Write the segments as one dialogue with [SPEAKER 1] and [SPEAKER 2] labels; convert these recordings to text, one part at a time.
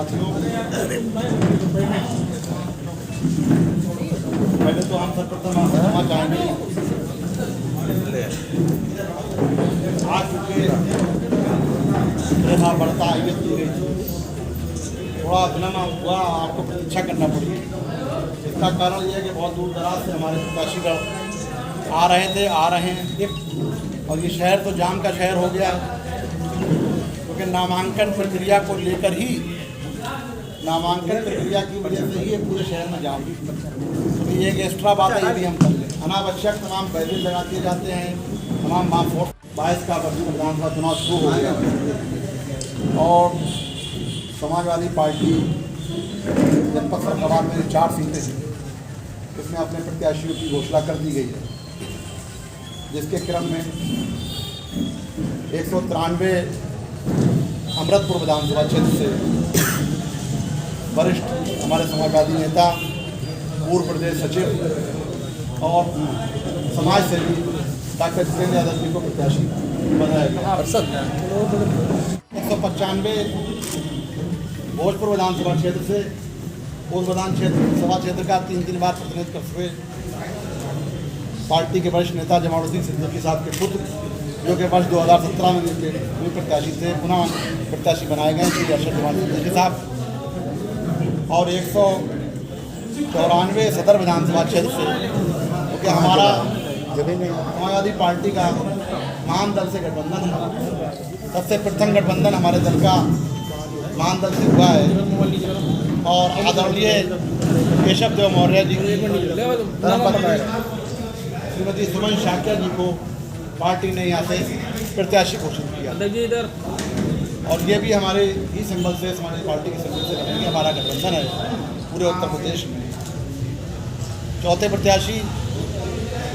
[SPEAKER 1] साथियों, पहले तो हम सर्वप्रथम क्षमा चाहेंगे। आज चूँकि रेखा बढ़ता है, थोड़ा विलम्ब हुआ, आपको प्रतीक्षा करना पड़ी। इसका कारण यह है कि बहुत दूर दराज से हमारे प्रत्याशीगण आ रहे थे, आ रहे हैं, और ये शहर तो जाम का शहर हो गया है, क्योंकि नामांकन प्रक्रिया को लेकर ही, नामांकन प्रक्रिया की वजह से ही ये पूरे शहर में जाम। तो ये एक एक्स्ट्रा बात है, ये भी हम कर लें। अनावश्यक तमाम बैरियर लगा दिए जाते हैं, तमाम माहौल 22 का विधानसभा चुनाव शुरू हो गया और समाजवादी पार्टी जनपद फर्रुखाबाद में 4 सीटें हैं, इसमें अपने प्रत्याशियों की घोषणा कर दी गई है, जिसके क्रम में 193 अमृतपुर विधानसभा क्षेत्र से वरिष्ठ हमारे समाजवादी नेता, पूर्व प्रदेश सचिव और समाज सेवी डॉक्टर जितेंद्र यादव जी को प्रत्याशी बनाया गया। 195 भोजपुर विधानसभा क्षेत्र से उस विधानसभा क्षेत्र का 3 बार प्रतिनिधित्व करते हुए पार्टी के वरिष्ठ नेता जमालुद्दीन सिद्दीकी साहब के पुत्र, जो कि वर्ष 2017 में प्रत्याशी थे, पुनः प्रत्याशी बनाए गए श्री अरशद जमाल सिद्दीकी साहब। और 194 सदर विधानसभा क्षेत्र से, क्योंकि हमारा समाजवादी पार्टी का महान दल से गठबंधन है, सबसे प्रथम गठबंधन हमारे दल का महान दल से हुआ है, और आदरणीय केशव देव मौर्य जी श्रीमती सुमन शाक्या जी को पार्टी ने यहाँ से प्रत्याशी घोषित किया। और ये भी हमारे ही सिंबल से, समाजवादी पार्टी के सिंबल से लड़ेंगे। हमारा गठबंधन है पूरे उत्तर प्रदेश में। चौथे प्रत्याशी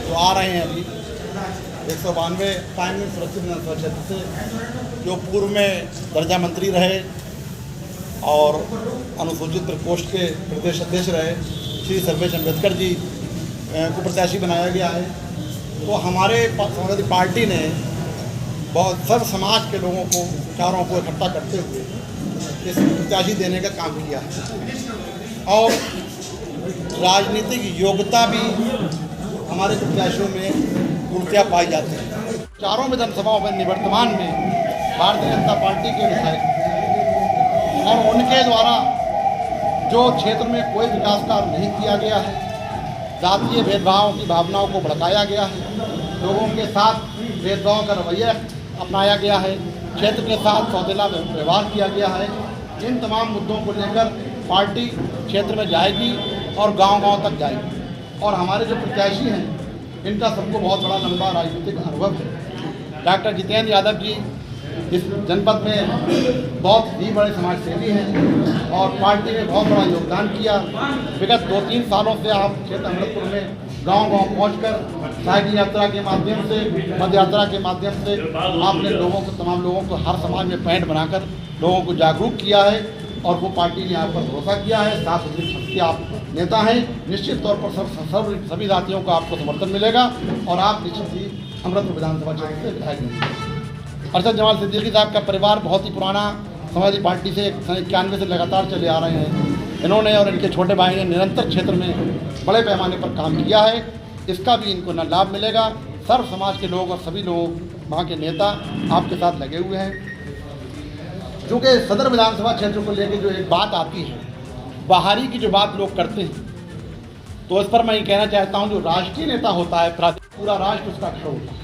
[SPEAKER 1] जो आ रहे हैं अभी 192 कायमी सुरक्षित विधानसभा क्षेत्र से, जो पूर्व में दर्जा मंत्री रहे और अनुसूचित प्रकोष्ठ के प्रदेश अध्यक्ष रहे, श्री सर्वेश अम्बेडकर जी को प्रत्याशी बनाया गया है। तो हमारे समाजवादी पार्टी ने बहुत सब समाज के लोगों को, विचारों को इकट्ठा करते हुए इस प्रत्याशी देने का काम किया है। और राजनीतिक योग्यता भी हमारे प्रत्याशियों में पूर्णतया पाई जाती है। चारों विधानसभाओं में निवर्तमान में भारतीय जनता पार्टी के विधायक और उनके द्वारा जो क्षेत्र में कोई विकास कार्य नहीं किया गया है, जातीय भेदभाव की भावनाओं को भड़काया गया है, लोगों के साथ भेदभाव का रवैया अपनाया गया है, क्षेत्र के साथ सौतेला व्यवहार किया गया है, इन तमाम मुद्दों को लेकर पार्टी क्षेत्र में जाएगी और गांव-गांव तक जाएगी। और हमारे जो प्रत्याशी हैं, इनका सबको बहुत बड़ा लंबा राजनीतिक अनुभव है। डॉक्टर जितेंद्र यादव जी इस जनपद में बहुत ही बड़े समाज सेवी हैं और पार्टी ने बहुत बड़ा योगदान किया। विगत 2-3 सालों से आप क्षेत्र अमृतपुर में गांव-गांव पहुंचकर साइकिल यात्रा के माध्यम से, पद यात्रा के माध्यम से आपने लोगों को, तमाम लोगों को हर समाज में पैंट बनाकर लोगों को जागरूक किया है और वो पार्टी ने आप पर भरोसा किया है। साफ सुथरी छत के आप नेता हैं। निश्चित तौर पर सभी जातियों को आपको समर्थन मिलेगा और आप निश्चित ही अमृतपुर विधानसभा क्षेत्र से विधायक बनेंगे। अरशद जमाल सिद्दीकी साहब का परिवार बहुत ही पुराना समाजवादी पार्टी से 91 से लगातार चले आ रहे हैं। इन्होंने और इनके छोटे भाई ने निरंतर क्षेत्र में बड़े पैमाने पर काम किया है। इसका भी इनको न लाभ मिलेगा। सर्व समाज के लोग और सभी लोग, वहाँ के नेता आपके साथ लगे हुए हैं। चूँकि सदर विधानसभा क्षेत्र को लेकर जो एक बात आती है, बाहरी की जो बात लोग करते हैं, तो इस पर मैं ये कहना चाहता हूँ, जो राष्ट्रीय नेता होता है, पूरा राष्ट्र उसका खड़ा होता है।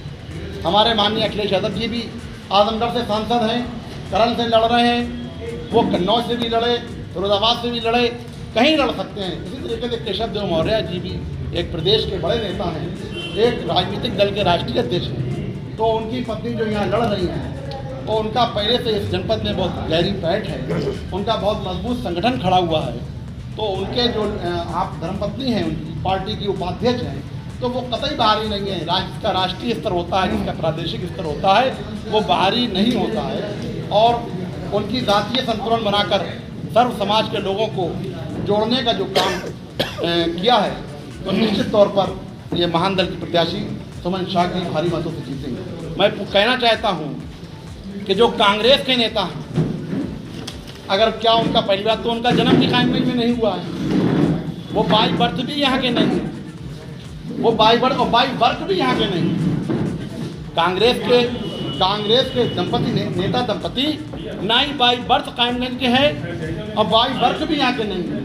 [SPEAKER 1] हमारे माननीय अखिलेश यादव जी भी आजमगढ़ से सांसद हैं, करल से लड़ रहे हैं, वो कन्नौज से भी लड़े, फिरोजाबाद से भी लड़े, कहीं लड़ सकते हैं। इसी तरीके से केशव देव मौर्य जी भी एक प्रदेश के बड़े नेता हैं, एक राजनीतिक दल के राष्ट्रीय अध्यक्ष हैं। तो उनकी पत्नी जो यहाँ लड़ रही हैं, तो उनका पहले से इस जनपद में बहुत गहरी पैठ है, उनका बहुत मजबूत संगठन खड़ा हुआ है। तो उनके जो आप धर्मपत्नी हैं, उनकी पार्टी की उपाध्यक्ष हैं, तो वो कतई बाहरी नहीं है। जिसका राष्ट्रीय स्तर होता है, जिसका प्रादेशिक स्तर होता है, वो बाहरी नहीं होता है। और उनकी जातीय संतुलन बनाकर सर्व समाज के लोगों को जोड़ने का जो काम किया है, तो निश्चित तौर पर ये महान दल की प्रत्याशी सुमन शाक्या भारी मतों से जीतेंगे। मैं कहना चाहता हूँ कि जो कांग्रेस के नेता हैं, अगर क्या उनका पहली बात तो उनका जन्म भी कायमगंज में नहीं हुआ है, वो बाई बर्थ भी यहाँ के नहीं है, वो बाई बर्थ भी यहाँ के नहीं है। कांग्रेस के दंपति नेता दंपति ना ही बाई बर्थ कायमगंज के हैं और बाई बर्थ भी यहाँ के नहीं है।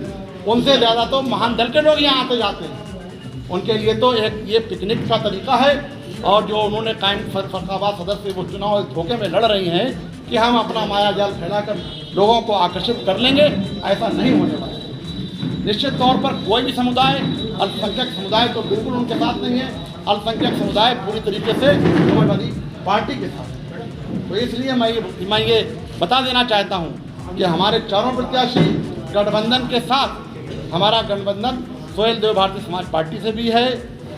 [SPEAKER 1] उनसे ज़्यादा तो महान दल के लोग यहाँ आते जाते हैं। उनके लिए तो एक ये पिकनिक का तरीका है। और जो उन्होंने कायम फरखाबाद सदर से वो चुनाव धोखे में लड़ रही हैं कि हम अपना माया जाल फैलाकर लोगों को आकर्षित कर लेंगे, ऐसा नहीं होने वाला। निश्चित तौर पर कोई भी समुदाय, अल्पसंख्यक समुदाय तो बिल्कुल उनके साथ नहीं है। अल्पसंख्यक समुदाय पूरी तरीके से समाजवादी पार्टी के साथ है। तो इसलिए मैं ये बता देना चाहता हूँ कि हमारे चारों प्रत्याशी गठबंधन के साथ, हमारा गठबंधन सोहेल देव भारतीय समाज पार्टी से भी है,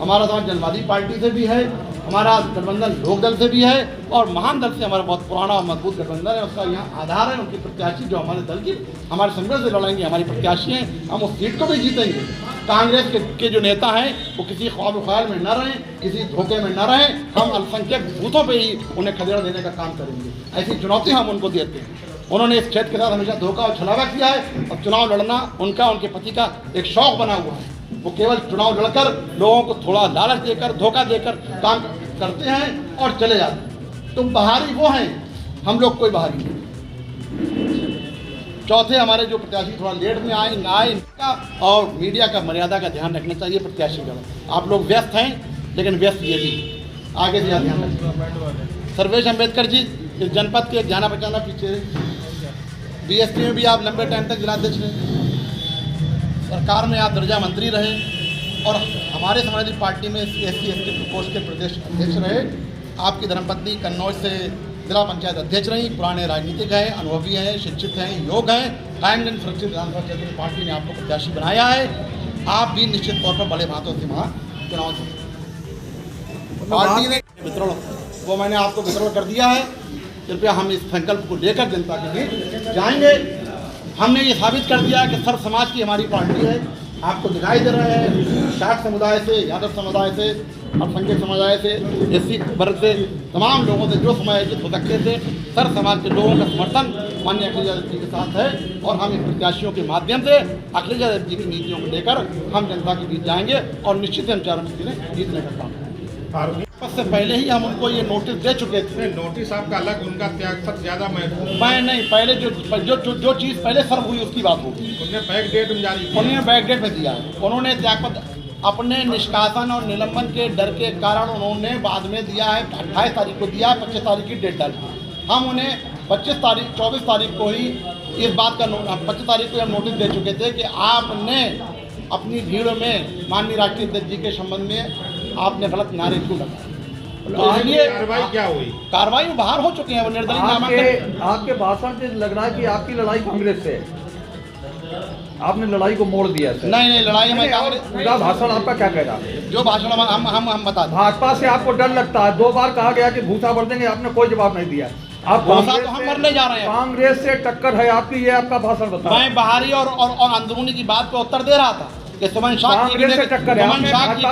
[SPEAKER 1] हमारा समाज जनवादी पार्टी से भी है, हमारा गठबंधन लोकदल से भी है और महान दल से हमारा बहुत पुराना और मजबूत गठबंधन है। उसका यहाँ आधार है उनकी प्रत्याशी जो हमारे दल की हमारे संघर्ष से लड़ेंगे, हमारी प्रत्याशी हैं, हम उस सीट को भी जीतेंगे। कांग्रेस के जो नेता हैं वो किसी ख्वाब ख्याल में न रहें, किसी धोखे में न रहें। हम अल्पसंख्यक बूथों पर ही उन्हें खदेड़ देने का काम करेंगे। ऐसी चुनौती हम उनको देते हैं। उन्होंने इस क्षेत्र के साथ हमेशा धोखा और छलावा किया है और चुनाव लड़ना उनका, उनके पति का एक शौक बना हुआ है। वो केवल चुनाव लड़कर लोगों को थोड़ा लालच देकर, धोखा देकर काम करते हैं और चले जाते हैं। तो बाहरी वो हैं, हम लोग कोई बाहरी नहीं। चौथे, हमारे जो प्रत्याशी थोड़ा लेट में आए इनका और मीडिया का मर्यादा का ध्यान रखना चाहिए प्रत्याशी का। आप लोग व्यस्त हैं, लेकिन व्यस्त ये भी आगे से ध्यान रखें। सर्वेश अम्बेडकर जी इस जनपद के जाना पहचाना पीछे, बीएसपी में भी आप लंबे टाइम तक जिलाध्यक्ष रहे, सरकार में आप दर्जा मंत्री रहे और हमारे समाजवादी पार्टी में SC/ST प्रकोष्ठ के प्रदेश अध्यक्ष रहे। आपकी धर्मपत्नी कन्नौज से जिला पंचायत अध्यक्ष रही, पुराने राजनीतिक हैं, अनुभवी हैं, शिक्षित हैं, योग हैं। कायमगंज सुरक्षित विधानसभा क्षेत्र में पार्टी ने आपको प्रत्याशी बनाया है। आप भी निश्चित तौर पर बड़े हाथों से वहाँ चुनाव पार्टी ने वितरण, वो मैंने आपको वितरण कर दिया है। कृपया हम इस संकल्प को लेकर जनता के बीच जाएंगे। हमने ये साबित कर दिया कि सर्व समाज की हमारी पार्टी है। आपको दिखाई दे रहे हैं शाक्त समुदाय से, यादव समुदाय से, अल्पसंख्यक समुदाय से, SC वर्ग से, तमाम लोगों से जो समायोजित हो सकते थे, सर्व समाज के लोगों का समर्थन माननीय अखिलेश यादव जी के साथ है। और हम इन प्रत्याशियों के माध्यम से अखिलेश यादव जी की नीतियों को लेकर हम जनता के बीच जाएंगे और निश्चित ही हम चारों जीतने का काम करेंगे। से पहले ही हम उनको ये नोटिस दे चुके थे।
[SPEAKER 2] नोटिस आपका अलग, उनका त्याग सब ज़्यादा महत्वपूर्ण।
[SPEAKER 1] मैं नहीं, पहले जो चीज़ पहले सर्व हुई उसकी बात होगी।
[SPEAKER 2] उन्होंने बैक डेट में जारी किया।
[SPEAKER 1] उन्होंने बैक डेट में दिया। उन्होंने त्यागपत्र अपने निष्कासन और निलंबन के डर के कारण उन्होंने बाद में दिया है। 28 तारीख को दिया, 25 तारीख की डेट डाली। हम उन्हें 24 तारीख को ही इस बात का 25 तारीख को हम नोटिस दे चुके थे कि आपने अपनी भीड़ में माननीय राष्ट्रीय अध्यक्ष जी के संबंध में आपने गलत नारे क्यों लगाए। तो इसलिए
[SPEAKER 2] कार्रवाई क्या हुई?
[SPEAKER 1] कार्रवाई बाहर हो चुके हैं। वो निर्दलीय नामांकन।
[SPEAKER 3] आपके भाषण से लग रहा है कि आपकी लड़ाई कांग्रेस से, आपने लड़ाई को मोड़ दिया।
[SPEAKER 1] नहीं, लड़ाई में कांग्रेस।
[SPEAKER 3] पूरा भाषण आपका क्या कह रहा है?
[SPEAKER 1] जो भाषण हम बता दें।
[SPEAKER 3] भाजपा से आपको डर लगता है। 2 बार कहा गया कि भूसा भर देंगे, आपने कोई जवाब नहीं दिया। आप
[SPEAKER 1] भूसा तो हम भरने जा रहे हैं।
[SPEAKER 3] कांग्रेस से टक्कर है आपकी, ये आपका भाषण बता।
[SPEAKER 1] मैं बाहरी और अंदरूनी की बात को उत्तर दे रहा था कि सुमन शाह जी को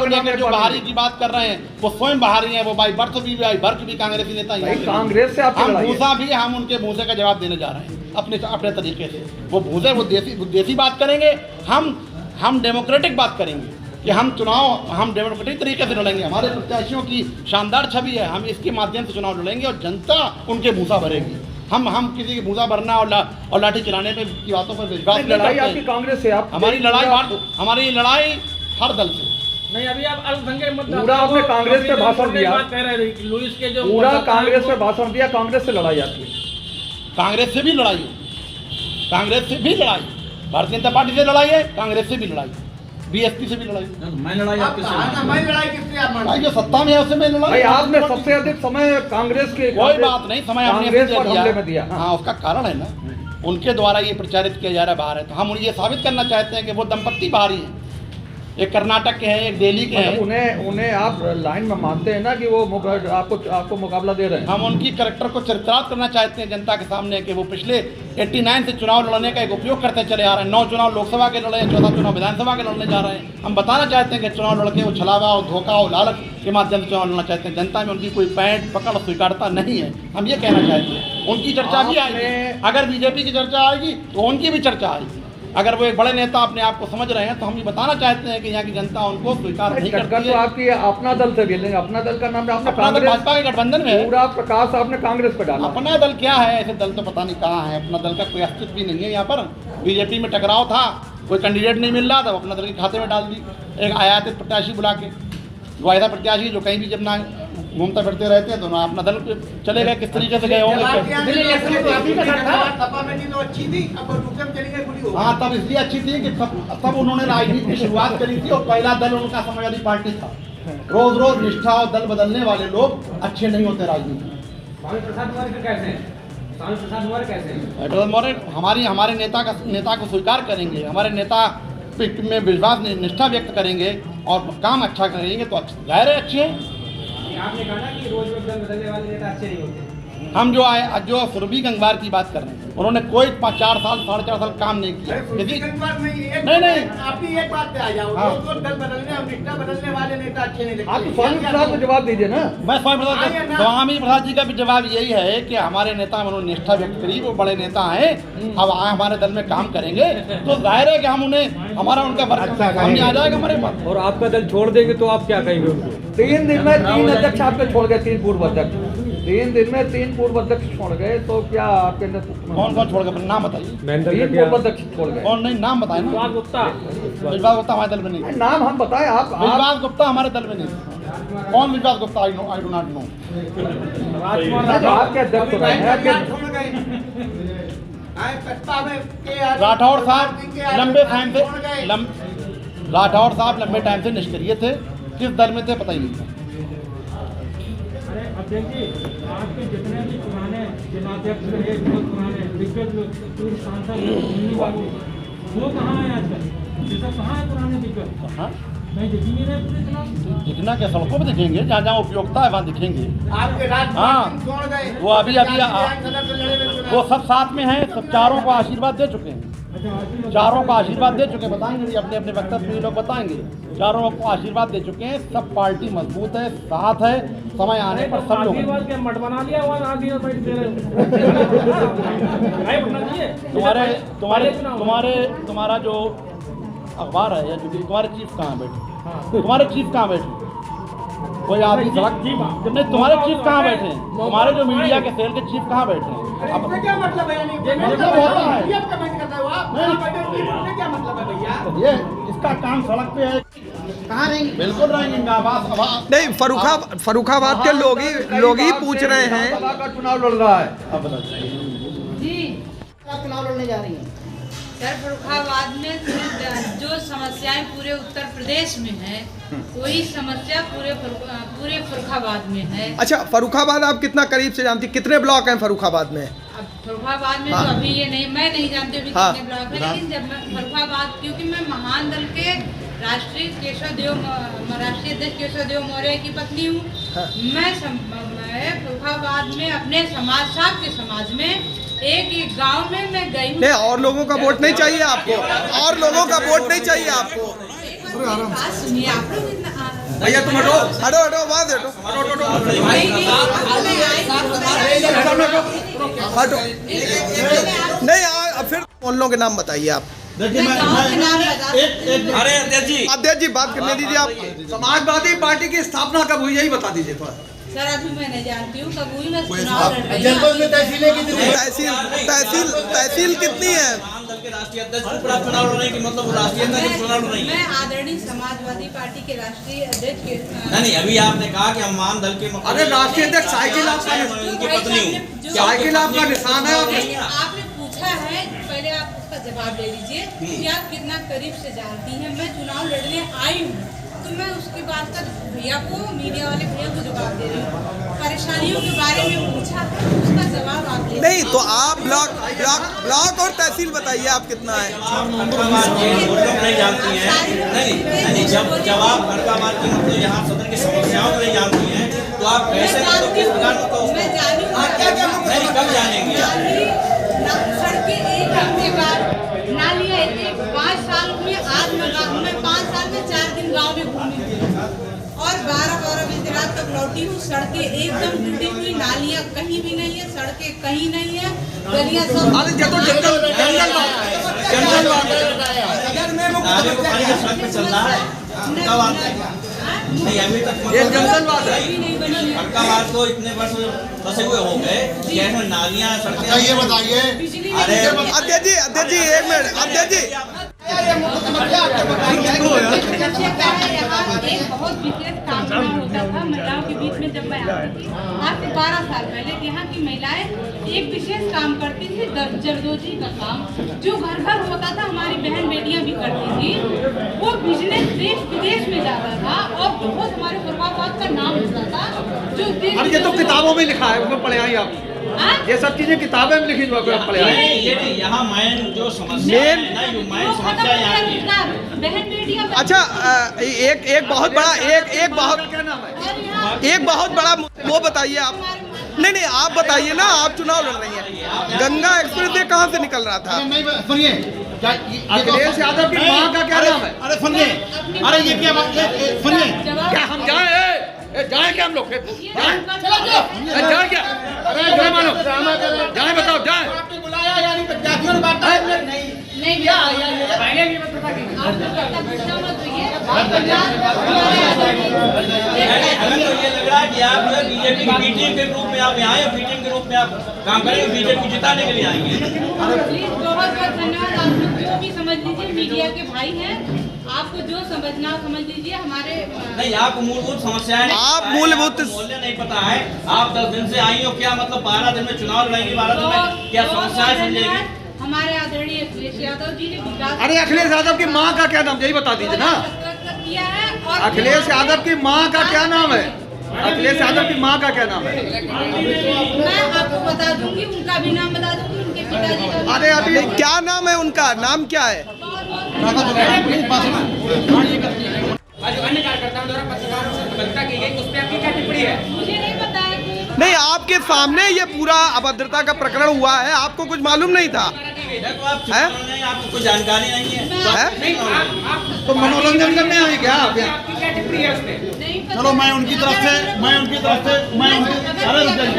[SPEAKER 1] लेकर जो बाहरी की बात कर रहे हैं वो स्वयं बाहरी हैं। वो बाई बर्थ भी कांग्रेसी नेता ही।
[SPEAKER 3] कांग्रेस से
[SPEAKER 1] हम भूसा भी, हम उनके भूसे का जवाब देने जा रहे हैं अपने तरीके से। वो भूसे वो देसी बात करेंगे, हम डेमोक्रेटिक बात करेंगे कि हम डेमोक्रेटिक तरीके से लड़ेंगे। हमारे प्रत्याशियों की शानदार छवि है, हम इसके माध्यम से चुनाव लड़ेंगे और जनता उनके भूसा भरेगी। हम किसी की भूसा भरना और लाठी चलाने पे की बातों पर विश्वास
[SPEAKER 3] लड़ाई आपकी कांग्रेस से। आप
[SPEAKER 1] हमारी लड़ाई हर दल से
[SPEAKER 4] नहीं। अभी आप अल्पसंख्यक मुद्दा
[SPEAKER 3] पूरा आपने कांग्रेस पे भाषण दिया,
[SPEAKER 4] लुइस के जो
[SPEAKER 3] पूरा कांग्रेस पे भाषण दिया। कांग्रेस से लड़ाई आपकी।
[SPEAKER 1] कांग्रेस से भी लड़ाई, भारतीय जनता पार्टी से लड़ाई है, कांग्रेस से भी लड़ाई, BSP से भी लड़ाई।
[SPEAKER 4] मैं लड़ाई आपके
[SPEAKER 1] भाई जो सत्ता में है उससे मैं लड़ाई।
[SPEAKER 3] आपने सबसे अधिक समय कांग्रेस के,
[SPEAKER 1] कोई बात नहीं, समय हमने
[SPEAKER 3] दिया।
[SPEAKER 1] हाँ, उसका कारण है ना, उनके द्वारा ये प्रचारित किया जा रहा है बाहर है। तो हम ये साबित करना चाहते हैं कि वो दंपत्ति बाहरी है। एक कर्नाटक के हैं, एक दिल्ली के हैं।
[SPEAKER 3] उन्हें आप लाइन में मानते हैं ना कि वो आपको मुकाबला दे रहे हैं।
[SPEAKER 1] हम उनकी कैरेक्टर को चरित्रार्थ करना चाहते हैं जनता के सामने कि वो पिछले 89 से चुनाव लड़ने का एक उपयोग करते चले आ रहे हैं। 9 चुनाव लोकसभा के लड़े, 14 चुनाव विधानसभा के लड़ने जा रहे हैं। हम बताना चाहते हैं कि चुनाव लड़के वो छलावा और धोखा और लालच के माध्यम से चुनाव लड़ना चाहते हैं। जनता में उनकी कोई पैंट पकड़ स्वीकारता नहीं है। हम ये कहना चाहते हैं उनकी चर्चा भी आएगी। अगर बीजेपी की चर्चा आएगी तो उनकी भी चर्चा आएगी। अगर वो एक बड़े नेता अपने आप को समझ रहे हैं तो हम ये बताना चाहते हैं कि यहाँ की जनता उनको स्वीकार नहीं करती
[SPEAKER 3] तो
[SPEAKER 1] है।
[SPEAKER 3] आपकी अपना दल से खेलेंगे, अपना दल का नाम आपने
[SPEAKER 1] अपना दल भाजपा के गठबंधन में है।
[SPEAKER 3] पूरा प्रकाश आपने कांग्रेस पे डाला।
[SPEAKER 1] अपना दल क्या है? ऐसे दल तो पता नहीं कहाँ है। अपना दल का कोई अस्तित्व भी नहीं है यहाँ पर। बीजेपी में टकराव था, कोई कैंडिडेट नहीं मिल रहा था, अपना दल के खाते में डाल दी एक आयातित प्रत्याशी बुला के। वो ऐसा प्रत्याशी जो कहीं भी जब ना घूमते फिरते रहते हैं तो ना अपना दल चले गए। किस तरीके से गए होंगे? हाँ, तब इसलिए अच्छी थी कि तब उन्होंने राजनीति की शुरुआत करी थी और पहला दल उनका समाजवादी पार्टी था। रोज रोज निष्ठा और दल बदलने वाले लोग अच्छे नहीं होते राजनीति में। मौर्य हमारे नेता को स्वीकार करेंगे, हमारे नेता में विश्वास निष्ठा व्यक्त करेंगे और काम अच्छा करेंगे तो जाहिर है अच्छे हैं।
[SPEAKER 5] आपने कहा ना कि रोज रोज दल बदलने वाले नेता अच्छे नहीं होते।
[SPEAKER 1] हम जो सुरभि गंगवार की बात कर रहे हैं, उन्होंने कोई 4 साल 4.5 साल काम नहीं किया। नहीं
[SPEAKER 6] आप ही एक बात पे आ जाओ।
[SPEAKER 1] हाँ।
[SPEAKER 6] दल बदलने और निष्ठा बदलने वाले नेता अच्छे नहीं लगते।
[SPEAKER 3] आप तो स्वामी प्रसाद को जवाब दीजिए ना।
[SPEAKER 1] मैं स्वामी प्रसाद जी का भी जवाब यही है कि हमारे नेता में उन्होंने निष्ठा व्यक्त करी, वो बड़े नेता हैं, अब हमारे दल में काम करेंगे तो जाहिर है कि हम उन्हें उनका सामने आ जाएगा हमारे पास।
[SPEAKER 5] और आपका दल छोड़ देंगे तो आप क्या कहेंगे उनको?
[SPEAKER 3] 3 दिन में 3 अध्यक्ष आपके छोड़ गए, 3 पूर्व अध्यक्ष। 3 दिन में 3 पूर्व अध्यक्ष छोड़ गए तो क्या आपके
[SPEAKER 1] कौन कौन छोड़ गए? नाम बताइए।
[SPEAKER 3] 3 पूर्व अध्यक्ष छोड़ गए।
[SPEAKER 1] कौन? नहीं, नाम बताए ना।
[SPEAKER 4] विश्वास गुप्ता
[SPEAKER 1] हमारे दल में नहीं।
[SPEAKER 3] नाम हम बताएं। आप
[SPEAKER 1] विश्वास गुप्ता हमारे दल में नहीं। कौन विश्वास Gupta? I do not know.
[SPEAKER 3] आपके अध्यक्ष
[SPEAKER 1] राठौड़ साहब लंबे टाइम से निष्क्रिय थे। किस दल में थे पता ही नहीं था।
[SPEAKER 5] अरे अध्यक्ष जी, आपके जितने भी पुराने जिलाध्यक्ष रहे, बहुत पुराने दिग्गज लोग, पूर्व सांसद वो कहाँ है आजकल? ये सब कहाँ है पुराने दिग्गज?
[SPEAKER 1] हाँ,
[SPEAKER 5] नहीं दिख नहीं रहे पूरे चुनाव।
[SPEAKER 1] दिखना क्या, सड़कों पे दिखेंगे, जहाँ जहाँ उपयोगिता है वहाँ दिखेंगे।
[SPEAKER 6] आपके
[SPEAKER 1] हाँ, वो अभी वो सब साथ में हैं, सब चारों को आशीर्वाद दे चुके हैं। चारों को आशीर्वाद दे चुके हैं, बताएंगे अपने अपने वक्तव्य में लोग बताएंगे। चारों को आशीर्वाद दे चुके हैं, सब पार्टी मजबूत है, साथ है, समय आने पर सब लोग।
[SPEAKER 4] आशीर्वाद क्या मठ बना लिया हुआ आदमी साइड दे रहे तुम्हारा जो अखबार है या जो तुम्हारे चीफ कहाँ बैठे? तुम्हारे चीफ कहाँ बैठे? कोई आदमी सड़क नहीं, तुम्हारे चीफ कहाँ बैठे हैं? तुम्हारे जो मीडिया के सेल के चीफ कहाँ बैठे हैं? अब
[SPEAKER 6] क्या मतलब है?
[SPEAKER 1] मतलब होता है
[SPEAKER 6] ये आप कमेंट करते हो आप? क्या मतलब है भैया?
[SPEAKER 1] ये इसका काम सड़क पे है। कहाँ रहेंगे? बिल्कुल रहेंगे। आवाज
[SPEAKER 7] नहीं, फर्रुखाबाद के लोग ही पूछ रहे हैं।
[SPEAKER 3] का चुनाव लड़ रहा है।
[SPEAKER 1] अब बताइए
[SPEAKER 8] जी
[SPEAKER 6] आप चुनाव लड़ने जा रही हैं।
[SPEAKER 8] सर, फर्रुखाबाद में जो समस्याएं पूरे उत्तर प्रदेश में है, वही समस्या पूरे फर्रुखाबाद में है।
[SPEAKER 7] अच्छा, फर्रुखाबाद आप कितना करीब से जानती, कितने ब्लॉक हैं फर्रुखाबाद में?
[SPEAKER 8] अब फर्रुखाबाद में
[SPEAKER 7] हाँ।
[SPEAKER 8] तो अभी ये नहीं, मैं नहीं जानती अभी
[SPEAKER 7] हाँ।
[SPEAKER 8] कितने ब्लॉक है, लेकिन जब मैं फर्रुखाबाद, क्योंकि मैं महान दल के राष्ट्रीय अध्यक्ष केशव देव मौर्य की पत्नी हूँ।
[SPEAKER 7] हाँ।
[SPEAKER 8] मैं फर्रुखाबाद में अपने साहब के समाज में एक गांव में मैं गई हूँ।
[SPEAKER 7] नहीं, और लोगों का वोट नहीं चाहिए आपको? और लोगों का वोट नहीं चाहिए आपको?
[SPEAKER 8] बात सुनिए, आप लोग इतना
[SPEAKER 7] भैया तुम हटो हटो, वहाँ से हटो। नहीं, फिर मोहल्लों के नाम बताइए आप।
[SPEAKER 1] देखिए
[SPEAKER 7] अरे अध्यक्ष जी बात करने दीजिए। आप समाजवादी पार्टी की स्थापना कब हुई, यही बता दीजिए थोड़ा।
[SPEAKER 8] सर, अभी मैं नहीं जानती हूँ कब हुई, मैं चुनाव लड़ रही हूँ।
[SPEAKER 7] तहसील कितनी है?
[SPEAKER 8] मैं आदरणीय समाजवादी पार्टी के राष्ट्रीय अध्यक्ष के
[SPEAKER 9] नहीं, अभी आपने कहा कि हम मान दल के
[SPEAKER 7] अरे राष्ट्रीय अध्यक्ष साइकिल आपका निशान है।
[SPEAKER 8] आपने पूछा है, पहले आप उसका जवाब दे दीजिए कि आप कितना करीब से जानती हैं। मैं चुनाव लड़ने आई हूँ तो मैं उसके बाद का भैया को, मीडिया वाले भैया को जवाब दे रही हूँ। परेशानियों के बारे में पूछा है, उसका जवाब आप दे।
[SPEAKER 7] नहीं तो आप ब्लॉक और तहसील बताइए आप कितना है?
[SPEAKER 9] नहीं जानती हैं। नहीं, जब आप फर्रुखाबाद की मतलब यहाँ सदर की समस्याओं को नहीं जानती हैं तो आप कैसे
[SPEAKER 8] मैं जानी
[SPEAKER 9] नहीं, कब जानेंगे?
[SPEAKER 8] सड़कें एक हफ्ते बाद नालियाँ 5 साल में, आज मैं 5 साल में 4 दिन गाँव में घूमी हूँ और 12-12 बजे रात तक लौटी हूँ। सड़कें एकदम टूटी हुई, नालियाँ कहीं भी नहीं है, सड़कें कहीं नहीं है, गलियाँ सब
[SPEAKER 9] चल रहा है नहीं अभी तक
[SPEAKER 7] ये जंगल बात है।
[SPEAKER 9] हड़का मार तो इतने वर्ष फंसे हुए हो गए कि ऐसे नालियाँ सड़कें
[SPEAKER 1] ये बताइए
[SPEAKER 9] अरे
[SPEAKER 7] अध्यक्ष जी एक मिनट अध्यक्ष जी
[SPEAKER 8] एक बहुत विशेष काम होता था महिलाओं के बीच में। जब मैं आती थी आज से 12 साल पहले, यहाँ की महिलाएं एक विशेष काम करती थी, जरदोजी का काम, जो घर घर होता था। हमारी बहन बेटियां भी करती थी। वो बिजनेस देश विदेश में जाता था और बहुत हमारे फरुखाबाद का नाम होता था। जो
[SPEAKER 3] ये तो किताबों में लिखा है, उसमें पढ़े आई आप। ये सब चीजें किताबें में लिखी हुई पढ़े आई।
[SPEAKER 9] ये यहाँ मैन जो समस्या है ना, जो मैन समस्या यहाँ की
[SPEAKER 8] बहन बेटियां।
[SPEAKER 7] अच्छा एक बहुत बड़ा एक बहुत बड़ा वो बताइए आप। नहीं आप बताइए ना, आप चुनाव लड़ रही हैं। गंगा एक्सप्रेस वे कहाँ से निकल रहा था?
[SPEAKER 1] सुनिए,
[SPEAKER 3] अखिलेश यादव की माँ का क्या नाम है?
[SPEAKER 1] अरे सुनिए, अरे ये क्या बात है? सुनिए,
[SPEAKER 3] क्या हम जाए जाए क्या हम लोग जाए क्या? अरे जाए मानो जाए, बताओ जाए।
[SPEAKER 1] आपने बुलाया यानी जातियों ने बात
[SPEAKER 8] नहीं क्या पहले भी मत
[SPEAKER 9] हमें तो ये लग रहा है कि आप जो है बीजेपी की बी टीम के रूप में आप यहाँ आए, बी टीम के रूप में आप काम करेंगे, बीजेपी जिताने के लिए आएंगे।
[SPEAKER 8] प्लीज बहुत धन्यवाद। आप लोग जो भी समझ लीजिए, मीडिया के भाई हैं, आपको जो समझना हो समझ लीजिए। हमारे
[SPEAKER 9] नहीं आपको मूलभूत समस्याएं
[SPEAKER 7] आप मूलभूत
[SPEAKER 9] मूल्य नहीं पता है। आप 10 दिन से आई हो, क्या मतलब 12 दिन में चुनाव लड़ेंगे, 12 दिन में क्या समस्याएं समझेगी?
[SPEAKER 8] हमारे आदरणीय अखिलेश यादव जी ने विकास
[SPEAKER 3] अरे अखिलेश यादव की माँ का क्या नाम, यही बता दीजिए ना।
[SPEAKER 8] किया है। और
[SPEAKER 3] अखिलेश यादव की माँ का क्या नाम है? अखिलेश यादव की माँ का क्या नाम है?
[SPEAKER 8] मैं आपको बता दूंगी, उनका भी नाम बता दूंगी, उनके पिताजी का।
[SPEAKER 7] अरे अभी क्या नाम है उनका? नाम क्या है?
[SPEAKER 6] आज अन्य कार्यकर्ताओं द्वारा पत्रकारों से गलता की गई, उस पर आपकी क्या टिप्पणी है?
[SPEAKER 8] मुझे नहीं पता है कि
[SPEAKER 7] नहीं, आपके सामने ये पूरा अभद्रता का प्रकरण हुआ है, आपको कुछ मालूम नहीं था?
[SPEAKER 9] तो आप चुनाव नहीं, आपको कोई जानकारी नहीं है।
[SPEAKER 6] नहीं आप
[SPEAKER 3] तो मनोरंजन करने आए क्या आप यहाँ?
[SPEAKER 6] आपकी क्या टिप्पणी है उस पर?
[SPEAKER 8] नहीं पता।
[SPEAKER 1] चलो मैं उनकी तरफ से अरे रुक जाइए।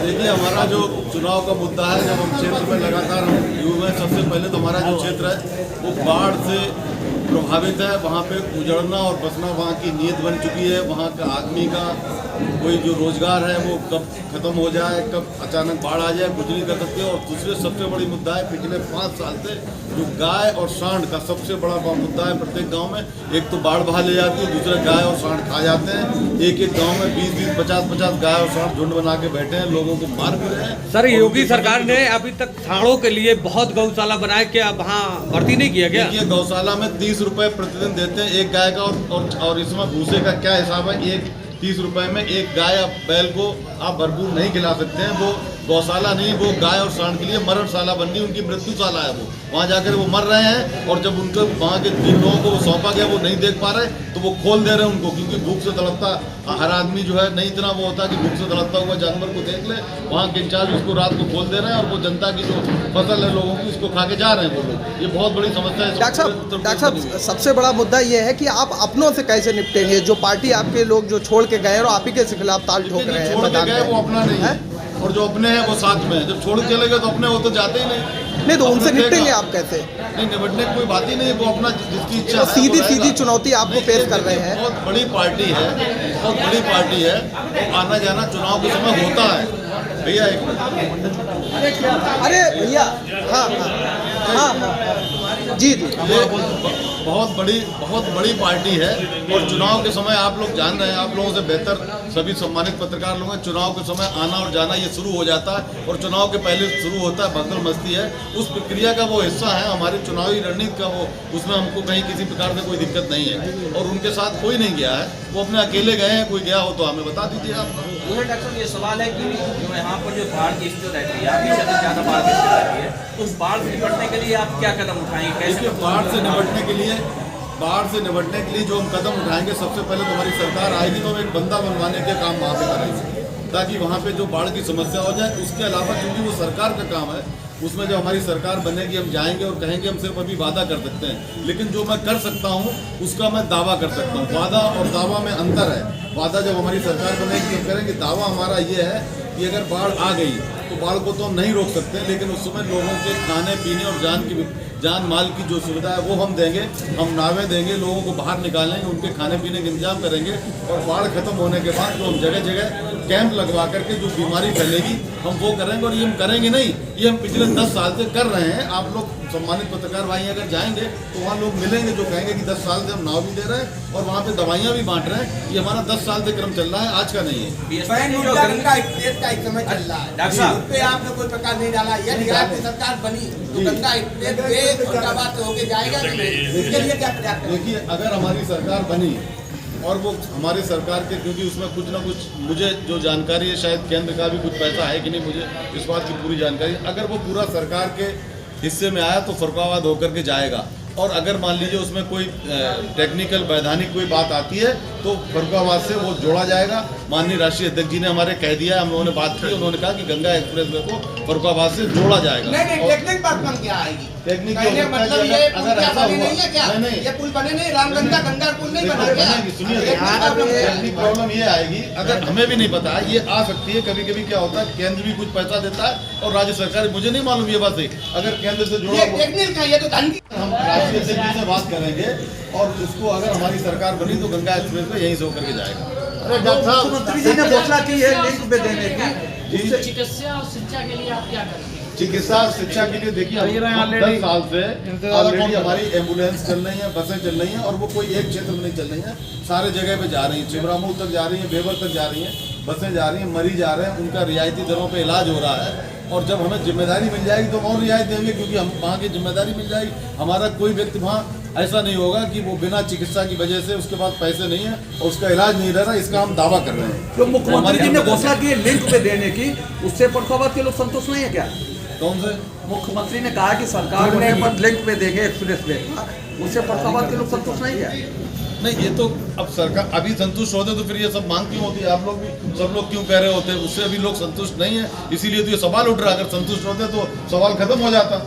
[SPEAKER 10] देखिए हमारा जो चुनाव का मुद्दा है, जब हम क्षेत्र में लगातार हम युवा हैं, सबसे पहले तो हमारा जो क्षेत्र है वो बाढ़ से प्रभावित है। वहाँ पे उजड़ना और बसना वहाँ की नीयत बन चुकी है। वहाँ का आदमी का कोई जो रोजगार है वो कब खत्म हो जाए, कब अचानक बाढ़ आ जाए, कुछ नहीं कर सकते। और दूसरे सबसे बड़ी मुद्दा है, पिछले 5 साल से जो गाय और सांड का सबसे बड़ा मुद्दा है प्रत्येक गांव में। एक तो बाढ़ बहा ले जाती है, दूसरे गाय और सांड खा जाते हैं। एक गांव में 20-20, 50-50 गाय और सांड झुंड बना के बैठे हैं, लोगों को मार भी रहे हैं।
[SPEAKER 3] सर योगी सरकार ने अभी तक सांडों के लिए बहुत गौशाला बनाए, क्या वहाँ भर्ती नहीं किया गया?
[SPEAKER 10] ये गौशाला में 30 रुपए प्रतिदिन देते हैं एक गाय का, और इसमें भूसे का क्या हिसाब है? 30 रुपए में एक गाय या बैल को आप भरपूर नहीं खिला सकते हैं। वो गौशाला नहीं, वो गाय और सांड के लिए मरणशाला बन गई, उनकी मृत्युशाला है। वो वहाँ जाकर वो मर रहे हैं, और जब उनको वहाँ के 3 लोगों को वो सौंपा गया, वो नहीं देख पा रहे तो वो खोल दे रहे हैं उनको, क्योंकि भूख से तड़पता हर आदमी जो है नहीं इतना वो होता कि भूख से तड़पता हुआ जानवर को देख ले। वहाँ के इंचार्ज उसको रात को खोल दे रहे हैं, और वो जनता की जो फसल है लोगों की उसको खा के जा रहे हैं वो लोग। ये बहुत बड़ी समस्या है।
[SPEAKER 7] डॉक्टर साहब सबसे बड़ा मुद्दा ये है कि आप अपनों से कैसे निपटेंगे? जो पार्टी आपके लोग जो छोड़ के गए और आप ही के खिलाफ ताल ठोक रहे हैं,
[SPEAKER 10] छोड़ के गए वो अपना नहीं है, और जो अपने हैं वो साथ में है। जब छोड़ के चले गए तो अपने वो तो जाते ही नहीं।
[SPEAKER 7] तो उनसे निपटेंगे आप कैसे?
[SPEAKER 10] नहीं, निपटने की कोई बात ही नहीं, वो अपना जिसकी इच्छा
[SPEAKER 7] तो सीधी चुनौती आपको पेश कर रहे हैं।
[SPEAKER 10] बहुत बड़ी पार्टी है, बहुत बड़ी पार्टी है। आना जाना चुनाव के समय होता है भैया। एक
[SPEAKER 7] अरे भैया, हाँ जी
[SPEAKER 10] बहुत बड़ी पार्टी है, और चुनाव के समय आप लोग जान रहे हैं, आप लोगों से बेहतर सभी सम्मानित पत्रकार लोग हैं। चुनाव के समय आना और जाना ये शुरू हो जाता है, और चुनाव के पहले शुरू होता है भगदड़ मस्ती है। उस प्रक्रिया का वो हिस्सा है हमारी चुनावी रणनीति का, वो उसमें हमको कहीं किसी प्रकार से कोई दिक्कत नहीं है। और उनके साथ कोई नहीं गया है, वो अपने अकेले गए हैं। कोई गया हो तो हमें बता दीजिए आप।
[SPEAKER 9] डॉक्टर साहब ये सवाल है कि जो यहाँ पर जो बाढ़ की स्थिति रहती है, अभी से ज़्यादा बाढ़ की स्थिति रहती है, उस बाढ़ से निपटने के लिए आप क्या कदम उठाएंगे? कैसे
[SPEAKER 10] बाढ़ से निपटने के लिए जो हम कदम उठाएंगे, सबसे पहले तो हमारी सरकार आएगी तो हम एक बंदा बनवाने के काम वहाँ पे करेंगे, ताकि वहाँ पे जो बाढ़ की समस्या हो जाए। उसके अलावा क्योंकि वो सरकार का काम है, उसमें जब हमारी सरकार बनेगी हम जाएंगे और कहेंगे हम सिर्फ अभी वादा कर सकते हैं, लेकिन जो मैं कर सकता हूँ उसका मैं दावा कर सकता हूँ। वादा और दावा में अंतर है। वादा जब हमारी सरकार बनेगी हम करेंगे, दावा हमारा ये है कि अगर बाढ़ आ गई तो बाढ़ को तो हम नहीं रोक सकते, लेकिन उस समय लोगों के खाने पीने और जान माल की जो सुविधा है वो हम देंगे। हम नावें देंगे, लोगों को बाहर निकालेंगे, उनके खाने पीने का इंतजाम करेंगे और बाढ़ खत्म होने के बाद जो हम जगह जगह कैंप लगवा करके जो बीमारी फैलेगी हम वो करेंगे। और ये हम करेंगे नहीं, ये हम पिछले 10 साल से कर रहे हैं। आप लोग सम्मानित पत्रकार भाई अगर जाएंगे तो वहाँ लोग मिलेंगे जो कहेंगे कि 10 साल से हम नाव भी दे रहे हैं और वहाँ पे दवाइयाँ भी बांट रहे हैं। ये हमारा 10 साल से क्रम चल रहा है, आज का नहीं है।
[SPEAKER 9] गंगा एक्सप्रेस का एक समय चल रहा है, डॉक्टर साहब पे आपने कोई प्रकार नहीं डाला। यदि आपकी सरकार बनी तो गंगा एक्सप्रेस फरीदाबाद से होके जाएगा, इसके लिए क्या प्रयास करेंगे?
[SPEAKER 10] देखिए, अगर हमारी सरकार बनी और वो हमारी सरकार के, क्योंकि उसमें कुछ ना कुछ मुझे जो जानकारी है, शायद केंद्र का भी कुछ पैसा है कि नहीं, मुझे इस बात की पूरी जानकारी। अगर वो पूरा सरकार के हिस्से में आया तो फरुखाबाद होकर के जाएगा। और अगर मान लीजिए उसमें कोई टेक्निकल वैधानिक कोई बात आती है तो फरुखाबाद से वो जोड़ा जाएगा। माननीय राष्ट्रीय अध्यक्ष जी ने हमारे कह दिया है, हम लोगों ने बात की, उन्होंने कहा कि गंगा एक्सप्रेस वे को फरुखाबाद से जोड़ा जाएगा।
[SPEAKER 9] टेक्निक बात कम क्या आएगी?
[SPEAKER 10] टेक्निक
[SPEAKER 9] मतलब ये पुल क्या बने नहीं है क्या? ये पुल बने नहीं, रामगंगा गंगा पुल नहीं बना क्या?
[SPEAKER 10] सुनिए, टेक्निक प्रॉब्लम ये आएगी, अगर हमें भी नहीं पता है, ये आ सकती है। कभी कभी क्या होता है, केंद्र भी कुछ पैसा देता है और राज्य सरकार, मुझे नहीं मालूम ये बात है, अगर केंद्र से जुड़ा
[SPEAKER 9] टेक्निक का ये तो धन की,
[SPEAKER 10] हम राष्ट्रीय अध्यक्ष से बात करेंगे और उसको अगर हमारी सरकार बनी तो गंगा एक्सप्रेस में यहीं से होकर के जाएगा।
[SPEAKER 7] अरे डॉक्टर साहब, मुख्यमंत्री जी ने घोषणा की है लिंक पे देने की।
[SPEAKER 6] चिकित्सा और शिक्षा के लिए आप क्या करेंगे?
[SPEAKER 10] चिकित्सा और शिक्षा के लिए देखिए, 10 साल से ऑलरेडी हमारी एम्बुलेंस चल रही हैं, बसें चल रही हैं और वो कोई एक क्षेत्र में नहीं चल रही हैं, सारे जगह पे जा रही हैं। छिबरामऊ तक जा रही हैं, बेवर तक जा रही हैं, बसें जा रही हैं, मरीज जा रहे हैं, उनका रियायती दरों पे इलाज हो रहा है। और जब हमें जिम्मेदारी मिल जाएगी तो हम और रियायत देंगे, क्योंकि हम वहाँ की जिम्मेदारी मिल जाएगी। हमारा कोई व्यक्ति वहाँ ऐसा नहीं होगा कि वो बिना चिकित्सा की वजह से उसके पास पैसे नहीं है और उसका इलाज नहीं रह रहा, इसका हम दावा कर रहे हैं।
[SPEAKER 7] जो मुख्यमंत्री जी ने घोषणा की है लिंक पे देने की, उससे फरुखाबाद के लोग संतुष्ट नहीं है क्या?
[SPEAKER 10] कौन से
[SPEAKER 7] मुख्यमंत्री ने कहा कि सरकार ने पर लिंक पे देंगे एक्सप्रेस वे, उससे फरुखाबाद के लोग संतुष्ट नहीं है?
[SPEAKER 10] नहीं, ये तो अब सरकार अभी संतुष्ट होते तो फिर ये सब मांग क्यों होती है? आप लोग भी, सब लोग क्यों कह रहे होते हैं? उससे अभी लोग संतुष्ट नहीं है, इसीलिए तो ये सवाल उठ रहा है। अगर संतुष्ट होते तो सवाल खत्म हो जाता।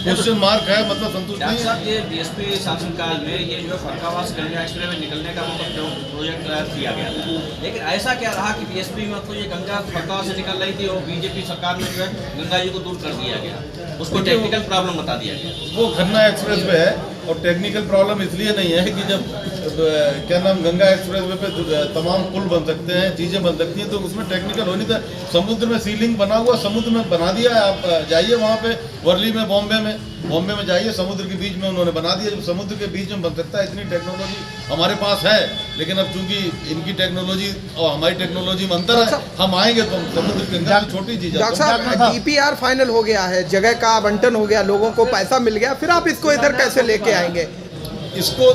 [SPEAKER 10] क्वेश्चन मार्क है, मतलब संतुष्ट नहीं है।
[SPEAKER 9] ये बीएसपी शासनकाल में ये जो फरुखाबाद से गंगा एक्सप्रेस में निकलने का मतलब प्रोजेक्ट तैयार किया गया था, लेकिन ऐसा क्या रहा कि बीएसपी में तो ये गंगा फरुखाबाद से निकल रही थी और बीजेपी सरकार में जो है गंगा जी को दूर कर दिया गया, उसको टेक्निकल प्रॉब्लम बता दिया गया।
[SPEAKER 10] वो गन्ना एक्सप्रेस वे है और टेक्निकल प्रॉब्लम इसलिए नहीं है कि जब क्या नाम गंगा एक्सप्रेस वे पे तमाम पुल बन सकते हैं, चीज़ें बन सकती हैं, तो उसमें टेक्निकल होनी था। समुद्र में सीलिंग बना हुआ, समुद्र में बना दिया है। आप जाइए वहाँ पे वर्ली में, बॉम्बे में जाइए, समुद्र के बीच में उन्होंने बना दिया। जब समुद्र के बीच में बन सकता है, इतनी टेक्नोलॉजी हमारे पास है, लेकिन अब चूंकि इनकी टेक्नोलॉजी और हमारी टेक्नोलॉजी में अंतर है, हम आएंगे तो समुद्र के अंदर छोटी चीज।
[SPEAKER 7] डॉक्टर साहब, डीपीआर फाइनल हो गया है, जगह का आवंटन हो गया, लोगों को पैसा मिल गया, फिर आप इसको इधर कैसे लेके आएंगे?
[SPEAKER 10] इसको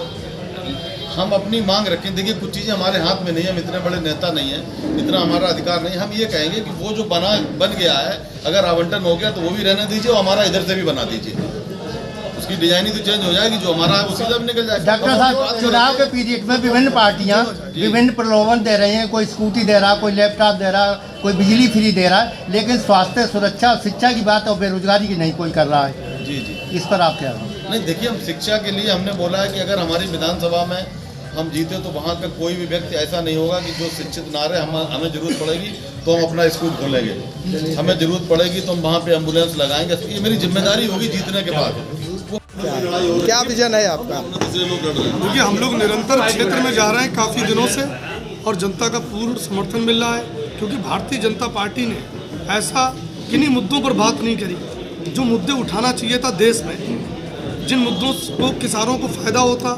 [SPEAKER 10] हम अपनी मांग रखें। देखिए, कुछ चीज़ें हमारे हाथ में नहीं है, हम इतने बड़े नेता नहीं हैं, इतना हमारा अधिकार नहीं। हम ये कहेंगे कि वो जो बन गया है, अगर आवंटन हो गया तो वो भी रहने दीजिए और हमारा इधर से भी बना दीजिए। उसकी डिजाइनिंग तो चेंज हो जाएगी, जो हमारा है वो सीधा भी निकल जाएगा।
[SPEAKER 11] डॉक्टर साहब, चुनाव के पीरियड में विभिन्न पार्टियां विभिन्न प्रलोभन दे रही हैं, कोई स्कूटी दे रहा, कोई लैपटॉप दे रहा, कोई बिजली फ्री दे रहा है, लेकिन स्वास्थ्य, सुरक्षा और शिक्षा की बात और बेरोजगारी की नहीं कोई कर रहा है।
[SPEAKER 10] जी,
[SPEAKER 11] इस पर आप क्या?
[SPEAKER 10] नहीं, देखिए, हम शिक्षा के लिए हमने बोला है कि अगर हमारी विधानसभा में हम जीते तो वहाँ का कोई भी व्यक्ति ऐसा नहीं होगा कि जो शिक्षित ना रहे। हमें जरूरत पड़ेगी तो हम अपना स्कूल खोलेंगे, हमें जरूरत पड़ेगी तो हम वहाँ पे एम्बुलेंस लगाएंगे। ये मेरी जिम्मेदारी होगी जीतने के बाद।
[SPEAKER 7] क्या विजन है आपका?
[SPEAKER 12] देखिए, हम लोग निरंतर क्षेत्र में जा रहे हैं काफ़ी दिनों से और जनता का पूर्ण समर्थन मिल रहा है, क्योंकि भारतीय जनता पार्टी ने ऐसा किन्हीं मुद्दों पर बात नहीं करी जो मुद्दे उठाना चाहिए था देश में, जिन मुद्दों को किसानों को फ़ायदा होता।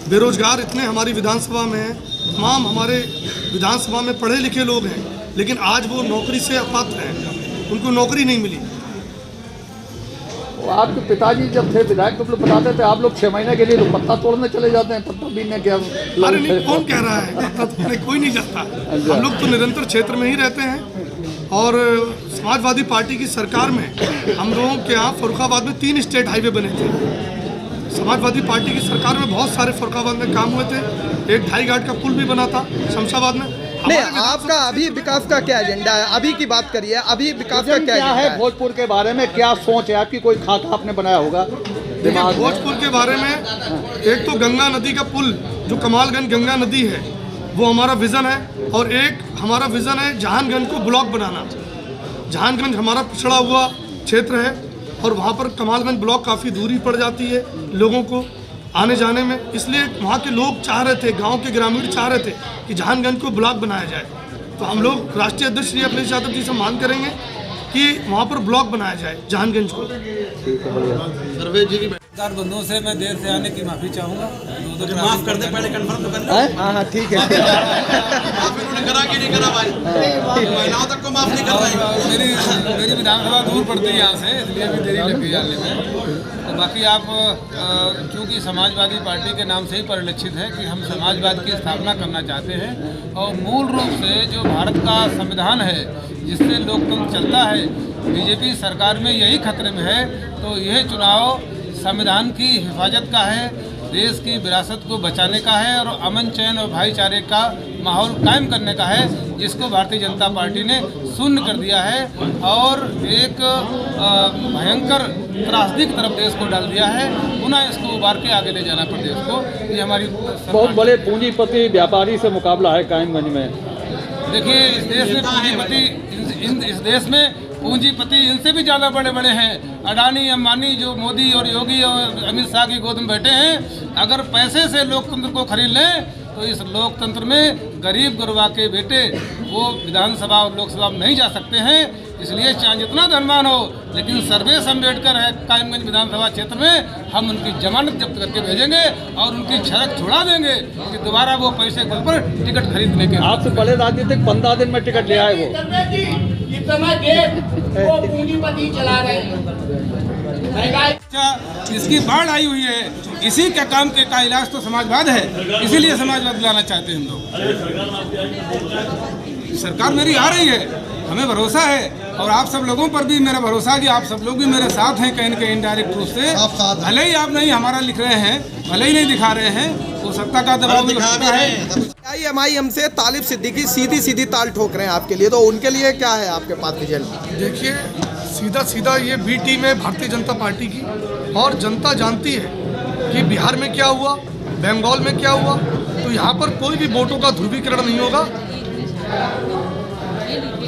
[SPEAKER 12] बेरोजगार इतने हमारी विधानसभा में हैं, तमाम हमारे विधानसभा में पढ़े लिखे लोग हैं, लेकिन आज वो नौकरी से अपात्र हैं, उनको नौकरी नहीं मिली।
[SPEAKER 4] आपके पिताजी जब थे विधायक तो लोग बताते थे आप लोग 6 महीने के लिए तो पत्ता तोड़ने चले जाते हैं, पत्ता बीनने क्या?
[SPEAKER 12] अरे नहीं, कौन कह रहा है पत्ता तोड़ने? कोई नहीं जाता। हम लोग तो निरंतर क्षेत्र में ही रहते हैं और समाजवादी पार्टी की सरकार में हम लोगों के यहाँ फरुखाबाद में 3 स्टेट हाईवे बने थे। समाजवादी पार्टी की सरकार में बहुत सारे फरुखाबाद में काम हुए थे। एक 2.5 घाट का पुल भी बना था शमशाबाद में।
[SPEAKER 7] नहीं, आपका अभी विकास का क्या एजेंडा है? अभी की बात करिए, अभी विकास का क्या एजेंडा है?
[SPEAKER 4] भोजपुर के बारे में क्या सोच है आपकी? कोई खाका आपने बनाया होगा दिमाग में?
[SPEAKER 12] भोजपुर के बारे में एक तो गंगा नदी का पुल जो कमालगंज गंगा नदी है वो हमारा विज़न है, और एक हमारा विज़न है जहानगंज को ब्लॉक बनाना। जहानगंज हमारा पिछड़ा हुआ क्षेत्र है और वहाँ पर कमालगंज ब्लॉक काफ़ी दूरी पड़ जाती है लोगों को आने जाने में, इसलिए वहाँ के लोग चाह रहे थे, गांव के ग्रामीण चाह रहे थे कि जहानगंज को ब्लॉक बनाया जाए। तो हम लोग राष्ट्रीय अध्यक्ष श्री अखिलेश यादव जी से मांग करेंगे कि वहाँ पर ब्लॉक बनाया जाए जहानगंज को।
[SPEAKER 1] सर्वे जी की
[SPEAKER 5] बंधुओं से मैं देर से आने की माफ़ी चाहूँगा।
[SPEAKER 1] माफ कर दे, पहले कंफर्म तो कर दे।
[SPEAKER 7] हाँ ठीक है।
[SPEAKER 1] माफ इन्होंने करा कि नहीं करा भाई? महिलाओं तक को माफ नहीं कर रही।
[SPEAKER 5] मेरी विधानसभा दूर पड़ती है यहाँ से, इसलिए भी देरी लग गई आने में। तो बाकी आप चूँकि समाजवादी पार्टी के नाम से ही परिलक्षित है कि हम समाजवाद की स्थापना करना चाहते हैं, और मूल रूप से जो भारत का संविधान है जिससे लोकतंत्र चलता है, बीजेपी सरकार में यही खतरे में है। तो यह चुनाव संविधान की हिफाजत का है, देश की विरासत को बचाने का है और अमन चैन और भाईचारे का माहौल कायम करने का है, जिसको भारतीय जनता पार्टी ने शून्य कर दिया है और एक भयंकर त्रासदी की तरफ देश को डाल दिया है। पुनः इसको उबार के आगे ले जाना प्रदेश को, ये हमारी
[SPEAKER 4] बहुत बड़े पूंजीपति व्यापारी से मुकाबला है कायमगंज में।
[SPEAKER 5] देखिए, इस देश में पूंजीपति इस देश में पूंजीपति इनसे भी ज़्यादा बड़े बड़े हैं। अडानी अंबानी जो मोदी और योगी और अमित शाह की गोद में बैठे हैं, अगर पैसे से लोकतंत्र को खरीद लें तो इस लोकतंत्र में गरीब गुरबा के बेटे वो विधानसभा और लोकसभा में नहीं जा सकते हैं। इसलिए चाहे जितना धनवान हो, लेकिन सर्वेश अम्बेडकर है कायमगंज विधानसभा क्षेत्र में, हम उनकी जमानत जब्त करके भेजेंगे और उनकी छड़क छुड़ा देंगे कि दोबारा वो पैसे बल पर टिकट खरीदने के।
[SPEAKER 4] आपसे बड़े राजनीतिक 15 दिन में टिकट ले आए वो।
[SPEAKER 6] पूंजीपति चला रहे
[SPEAKER 5] इसकी बाढ़ आई हुई है, इसी का काम के का इलाज तो समाजवाद है, इसीलिए समाजवाद लाना चाहते हैं हम लोग। सरकार मेरी आ रही है, हमें भरोसा है, और आप सब लोगों पर भी मेरा भरोसा है कि आप सब लोग भी मेरे साथ हैं कहीं न कहीं इनडायरेक्ट रूप से। भले ही आप नहीं हमारा लिख रहे हैं, भले ही नहीं दिखा रहे हैं, वो सत्ता का दबाव भी होता है।
[SPEAKER 7] IMIM से तालिब सिद्दीकी सीधी ताल ठोक रहे हैं आपके लिए, तो उनके लिए क्या है आपके पास रिजल्ट?
[SPEAKER 12] देखिए, सीधा ये बी टीम है भारतीय जनता पार्टी की, और जनता जानती है कि बिहार में क्या हुआ, बंगाल में क्या हुआ। तो यहाँ पर कोई भी वोटों का ध्रुवीकरण नहीं होगा।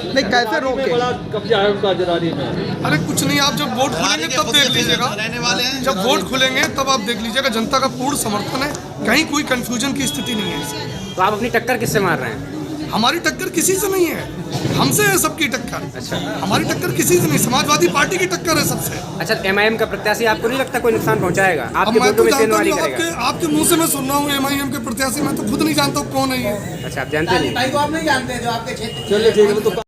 [SPEAKER 7] नहीं, कैसे रोके?
[SPEAKER 4] बड़ा कब्जा है उनका जरारी में।
[SPEAKER 12] अरे कुछ नहीं, आप जब वोट खुलेंगे तब देख लीजिएगा। जब वोट खुलेंगे तब आप देख लीजिएगा, जनता का पूर्ण समर्थन है, कहीं कोई कंफ्यूजन की स्थिति नहीं है।
[SPEAKER 6] तो आप अपनी टक्कर किससे मार रहे हैं?
[SPEAKER 12] हमारी टक्कर किसी से नहीं है, हमसे है सबकी टक्कर। अच्छा, हमारी टक्कर किसी से नहीं, समाजवादी पार्टी की टक्कर है सबसे।
[SPEAKER 6] अच्छा, MIM का प्रत्याशी आपको नहीं लगता कोई नुकसान पहुंचाएगा? आपके
[SPEAKER 12] मैं
[SPEAKER 6] वोटों
[SPEAKER 12] तो
[SPEAKER 6] में
[SPEAKER 12] जानता हूँ, आपके मुंह से मैं सुन रहा हूँ MIM के प्रत्याशी, मैं तो खुद नहीं जानता हूँ कौन है ये।
[SPEAKER 6] अच्छा, आप जानते नहीं?
[SPEAKER 7] आप नहीं जानते जो आपके क्षेत्र। चलिए ठीक है।